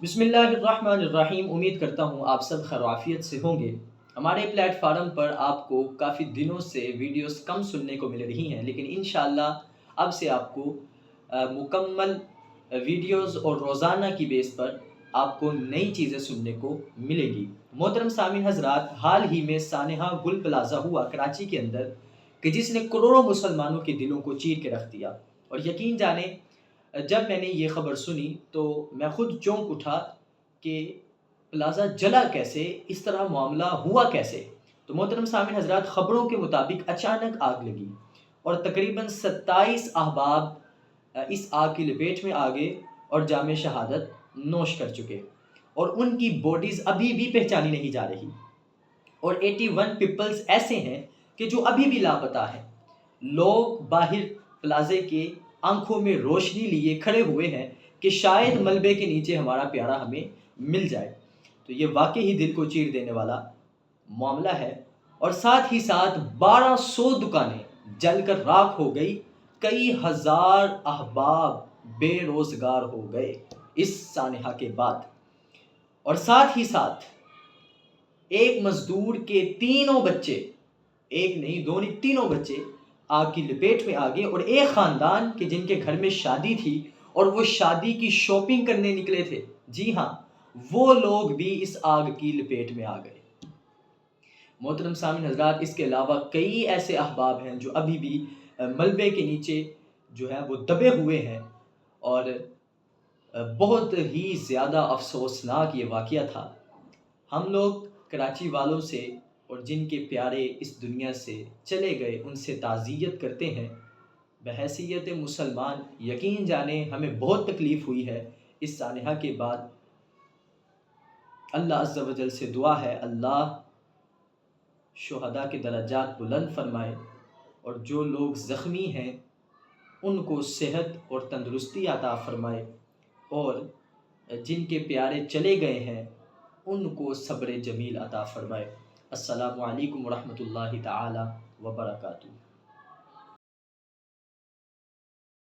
بسم اللہ الرحمن الرحیم۔ امید کرتا ہوں آپ سب خیر و عافیت سے ہوں گے۔ ہمارے پلیٹ فارم پر آپ کو کافی دنوں سے ویڈیوز کم سننے کو مل رہی ہیں، لیکن انشاءاللہ اب سے آپ کو مکمل ویڈیوز اور روزانہ کی بیس پر آپ کو نئی چیزیں سننے کو ملے گی۔ محترم سامعین حضرات، حال ہی میں سانحہ گل پلازہ ہوا کراچی کے اندر کہ جس نے کروڑوں مسلمانوں کے دلوں کو چیر کے رکھ دیا، اور یقین جانیں جب میں نے یہ خبر سنی تو میں خود چونک اٹھا کہ پلازہ جلا کیسے، اس طرح معاملہ ہوا کیسے۔ تو محترم سامعین حضرات، خبروں کے مطابق اچانک آگ لگی اور تقریباً 27 احباب اس آگ کی لپیٹ میں آ گئے اور جام شہادت نوش کر چکے، اور ان کی باڈیز ابھی بھی پہچانی نہیں جا رہی، اور 81 پیپلز ایسے ہیں کہ جو ابھی بھی لاپتہ ہیں۔ لوگ باہر پلازے کے آنکھوں میں روشنی لیے کھڑے ہوئے ہیں کہ شاید ملبے کے نیچے ہمارا پیارا ہمیں مل جائے۔ تو یہ واقعی ہی دل کو چیر دینے والا معاملہ ہے، اور ساتھ ہی ساتھ 1200 دکانیں جل کر راکھ ہو گئی، کئی ہزار احباب بے روزگار ہو گئے اس سانحہ کے بعد، اور ساتھ ہی ساتھ ایک مزدور کے تینوں بچے، ایک نہیں دو نہیں تینوں بچے آگ کی لپیٹ میں آ گئے، اور ایک خاندان کہ جن کے گھر میں شادی تھی اور وہ شادی کی شاپنگ کرنے نکلے تھے، جی ہاں، وہ لوگ بھی اس آگ کی لپیٹ میں آ گئے۔ محترم سامعین حضرات، اس کے علاوہ کئی ایسے احباب ہیں جو ابھی بھی ملبے کے نیچے جو ہے وہ دبے ہوئے ہیں، اور بہت ہی زیادہ افسوسناک یہ واقعہ تھا۔ ہم لوگ کراچی والوں سے اور جن کے پیارے اس دنیا سے چلے گئے ان سے تعزیت کرتے ہیں بحیثیت مسلمان۔ یقین جانیں ہمیں بہت تکلیف ہوئی ہے اس سانحہ کے بعد۔ اللہ عز و جل سے دعا ہے اللہ شہداء کے درجات بلند فرمائے، اور جو لوگ زخمی ہیں ان کو صحت اور تندرستی عطا فرمائے، اور جن کے پیارے چلے گئے ہیں ان کو صبر جمیل عطا فرمائے۔ السلام علیکم ورحمۃ اللہ تعالی وبرکاتہ۔